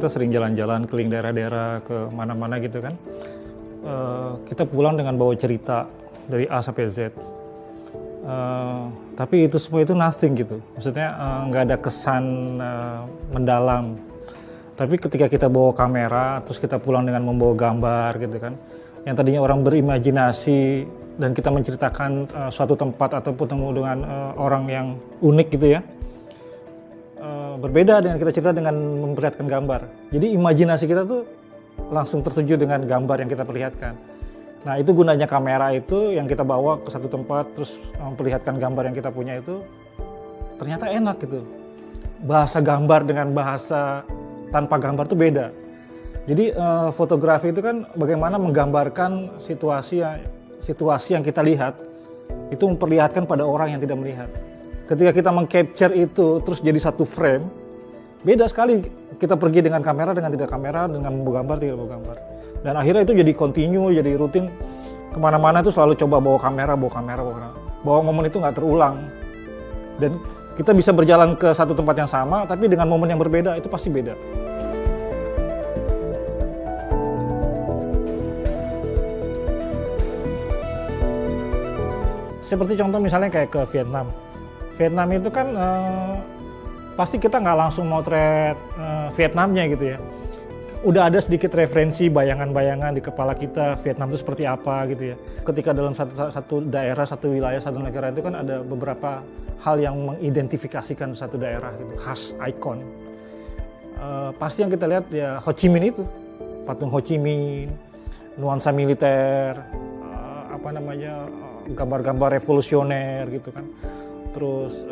kita sering jalan-jalan keliling daerah-daerah ke mana-mana gitu kan. Kita pulang dengan bawa cerita dari A sampai Z. Tapi itu semua itu nothing gitu. Maksudnya nggak ada kesan mendalam. Tapi ketika kita bawa kamera, terus kita pulang dengan membawa gambar gitu kan. Yang tadinya orang berimajinasi dan kita menceritakan suatu tempat atau ketemu dengan orang yang unik gitu ya. Berbeda dengan kita cerita dengan memperlihatkan gambar. Jadi imajinasi kita tuh langsung tertuju dengan gambar yang kita perlihatkan. Nah itu gunanya kamera itu yang kita bawa ke satu tempat terus memperlihatkan gambar yang kita punya itu ternyata enak gitu. Bahasa gambar dengan bahasa tanpa gambar tuh beda. Jadi fotografi itu kan bagaimana menggambarkan situasi yang kita lihat itu memperlihatkan pada orang yang tidak melihat. Ketika kita meng-capture itu terus jadi satu frame, beda sekali kita pergi dengan kamera dengan tidak kamera, dengan membawa gambar tidak membawa gambar. Dan akhirnya itu jadi continue, jadi rutin kemana-mana itu selalu coba bawa kamera. Bahwa momen itu nggak terulang. Dan kita bisa berjalan ke satu tempat yang sama, tapi dengan momen yang berbeda itu pasti beda. Seperti contoh misalnya kayak ke Vietnam. Vietnam itu kan pasti kita nggak langsung motret Vietnamnya gitu ya. Udah ada sedikit referensi bayangan-bayangan di kepala kita Vietnam itu seperti apa gitu ya. Ketika dalam satu daerah, satu wilayah, satu negara itu kan ada beberapa hal yang mengidentifikasikan satu daerah gitu, khas ikon. Pasti yang kita lihat ya Ho Chi Minh itu, patung Ho Chi Minh, nuansa militer, gambar-gambar revolusioner gitu kan. Terus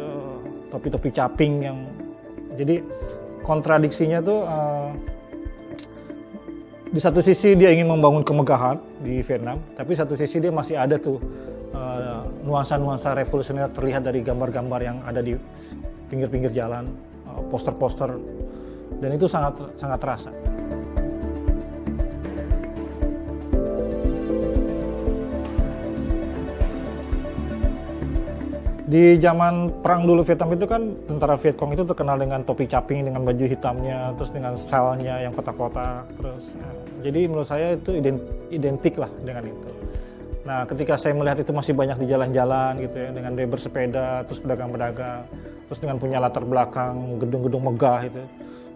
topi-topi caping yang jadi kontradiksinya tuh di satu sisi dia ingin membangun kemegahan di Vietnam, tapi satu sisi dia masih ada tuh nuansa-nuansa revolusioner terlihat dari gambar-gambar yang ada di pinggir-pinggir jalan, poster-poster, dan itu sangat terasa. Di zaman perang dulu Vietnam itu kan tentara Vietcong itu terkenal dengan topi caping, dengan baju hitamnya, terus dengan selnya yang kotak-kotak, terus jadi menurut saya itu identik lah dengan itu. Nah ketika saya melihat itu masih banyak di jalan-jalan gitu ya, dengan dia bersepeda, terus pedagang-pedagang, terus dengan punya latar belakang gedung-gedung megah itu,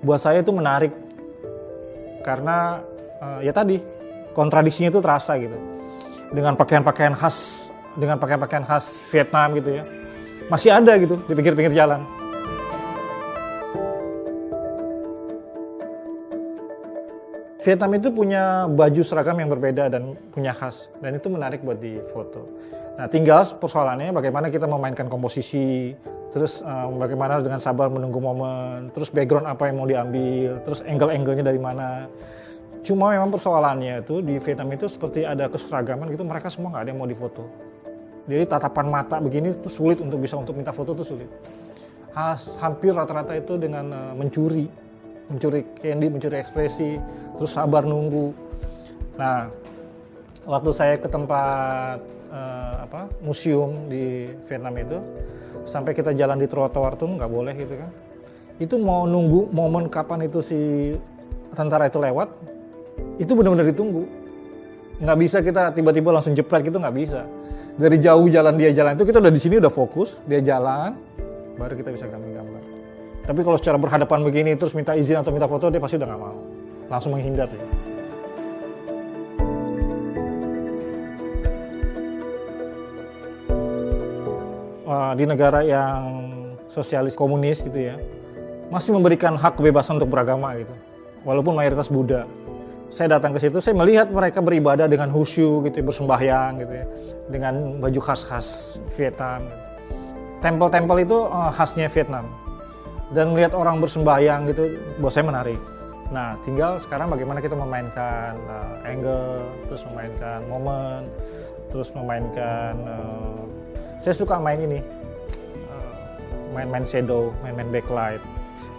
buat saya itu menarik karena ya tadi kontradiksinya itu terasa gitu, dengan pakaian-pakaian khas Vietnam gitu ya. Masih ada gitu di pinggir-pinggir jalan. Vietnam itu punya baju seragam yang berbeda dan punya khas. Dan itu menarik buat difoto. Nah tinggal persoalannya bagaimana kita memainkan komposisi. Terus bagaimana dengan sabar menunggu momen. Terus background apa yang mau diambil. Terus angle-angle-nya dari mana. Cuma memang persoalannya itu di Vietnam itu seperti ada keseragaman gitu. Mereka semua nggak ada yang mau difoto. Jadi tatapan mata begini itu sulit untuk minta foto itu sulit. Hampir rata-rata itu dengan mencuri candy, mencuri ekspresi, terus sabar nunggu. Nah, waktu saya ke tempat museum di Vietnam itu, sampai kita jalan di trotoar tuh nggak boleh gitu kan. Itu mau nunggu momen kapan itu si tentara itu lewat, itu benar-benar ditunggu. Nggak bisa kita tiba-tiba langsung jepret gitu, nggak bisa. Dari jauh dia jalan itu kita udah di sini udah fokus, dia jalan, baru kita bisa gambar. Tapi kalau secara berhadapan begini terus minta izin atau minta foto, dia pasti udah nggak mau, langsung menghindar ya. Di negara yang sosialis komunis gitu ya, masih memberikan hak kebebasan untuk beragama gitu, walaupun mayoritas Buddha. Saya datang ke situ, saya melihat mereka beribadah dengan khusyuk gitu, bersembahyang gitu ya, dengan baju khas Vietnam. Tempel-tempel itu khasnya Vietnam. Dan melihat orang bersembahyang gitu, buat saya menarik. Nah, tinggal sekarang bagaimana kita memainkan angle, terus memainkan momen, terus memainkan. Saya suka main ini, main shadow, main backlight.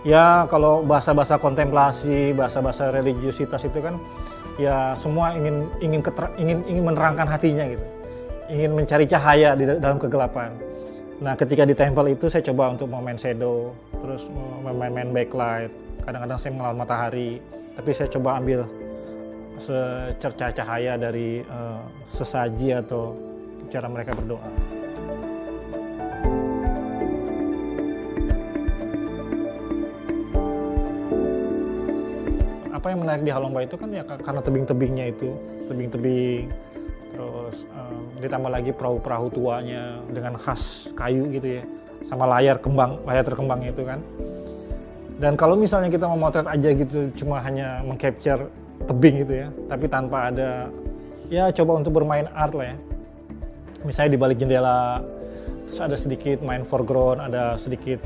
Ya kalau bahasa-bahasa kontemplasi, bahasa-bahasa religiusitas itu kan ya semua ingin menerangkan hatinya gitu. Ingin mencari cahaya di dalam kegelapan. Nah, ketika di tempel itu saya coba untuk main shadow, terus main backlight. kadang-kadang saya melawan matahari, tapi saya coba ambil secercah cahaya dari sesaji atau cara mereka berdoa. Apa yang menarik di Halongba itu kan ya karena tebing-tebingnya itu, tebing-tebing, terus ditambah lagi perahu-perahu tuanya dengan khas kayu gitu ya, sama layar terkembang itu kan. Dan kalau misalnya kita memotret aja gitu, cuma hanya meng-capture tebing gitu ya, tapi tanpa ada, ya coba untuk bermain art lah ya. Misalnya di balik jendela, terus ada sedikit main foreground, ada sedikit,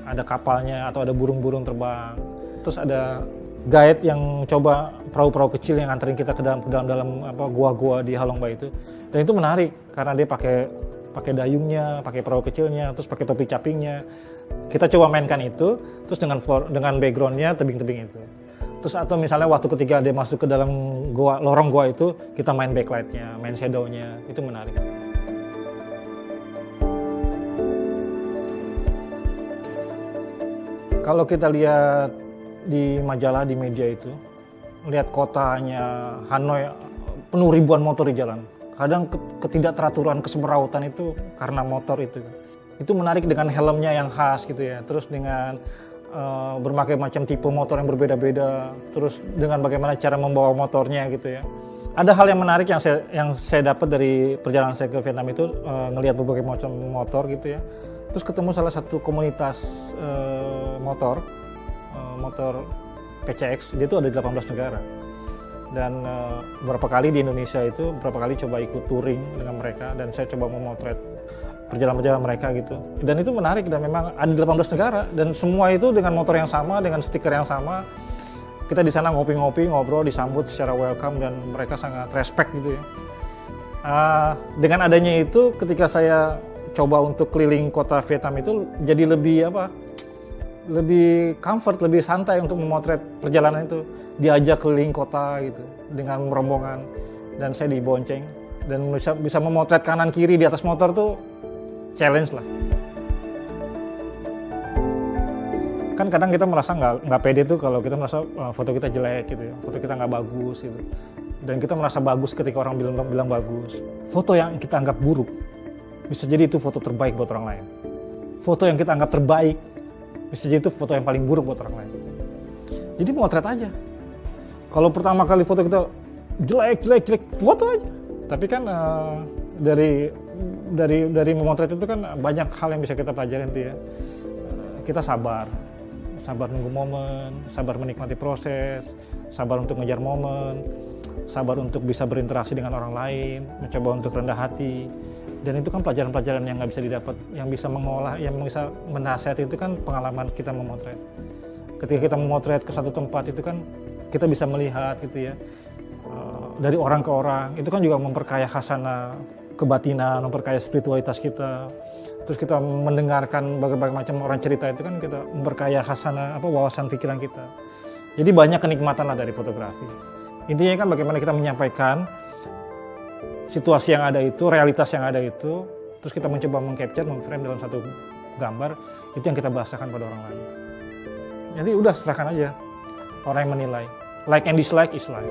ada kapalnya atau ada burung-burung terbang. Terus ada guide yang coba perahu-perahu kecil yang anterin kita ke dalam gua-gua di Halongba itu. Dan itu menarik karena dia pakai dayungnya, pakai perahu kecilnya, terus pakai topi capingnya. Kita coba mainkan itu, terus dengan backgroundnya tebing-tebing itu. Terus atau misalnya waktu ketiga dia masuk ke dalam lorong gua itu, kita main backlightnya, main shadownya, itu menarik. Kalau kita lihat di majalah, di media itu, lihat kotanya Hanoi penuh ribuan motor di jalan. Kadang ketidakteraturan, kesemrautan itu karena motor itu. Itu menarik dengan helmnya yang khas gitu ya. Terus dengan berbagai macam tipe motor yang berbeda-beda. Terus dengan bagaimana cara membawa motornya gitu ya. Ada hal yang menarik yang saya dapat dari perjalanan saya ke Vietnam itu, ngelihat berbagai macam motor gitu ya. Terus ketemu salah satu komunitas motor PCX, dia itu ada di 18 negara. Dan beberapa kali di Indonesia itu, beberapa kali coba ikut touring dengan mereka, dan saya coba memotret perjalanan mereka gitu. Dan itu menarik, dan memang ada di 18 negara, dan semua itu dengan motor yang sama, dengan stiker yang sama. Kita di sana ngopi-ngopi, ngobrol, disambut secara welcome, dan mereka sangat respect gitu ya. Dengan adanya itu, ketika saya coba untuk keliling kota Vietnam itu, jadi lebih comfort, lebih santai untuk memotret perjalanan itu. Diajak keliling kota gitu dengan rombongan, dan saya dibonceng dan bisa memotret kanan kiri di atas motor tuh challenge lah. Kan kadang kita merasa nggak pede tuh kalau kita merasa foto kita jelek gitu ya, foto kita nggak bagus gitu. Dan kita merasa bagus ketika orang bilang bagus. Foto yang kita anggap buruk bisa jadi itu foto terbaik buat orang lain. Foto yang kita anggap terbaik bisa jadi itu foto yang paling buruk buat orang lain. Jadi motret aja. Kalau pertama kali foto kita jelek, foto aja. Tapi kan dari memotret itu kan banyak hal yang bisa kita pelajarin tuh ya. Kita sabar nunggu momen, sabar menikmati proses, sabar untuk ngejar momen, sabar untuk bisa berinteraksi dengan orang lain, mencoba untuk rendah hati. Dan itu kan pelajaran-pelajaran yang nggak bisa didapat, yang bisa mengolah, yang bisa menasihati itu kan pengalaman kita memotret. Ketika kita memotret ke satu tempat itu kan kita bisa melihat gitu ya, dari orang ke orang, itu kan juga memperkaya khasana kebatinan, memperkaya spiritualitas kita. Terus kita mendengarkan berbagai macam orang cerita itu kan kita memperkaya khasana wawasan pikiran kita. Jadi banyak kenikmatan lah dari fotografi. Intinya kan bagaimana kita menyampaikan situasi yang ada itu, realitas yang ada itu, terus kita mencoba meng-capture, meng-frame dalam satu gambar, itu yang kita bahasakan pada orang lain. Jadi udah serahkan aja, orang yang menilai. Like and dislike is life.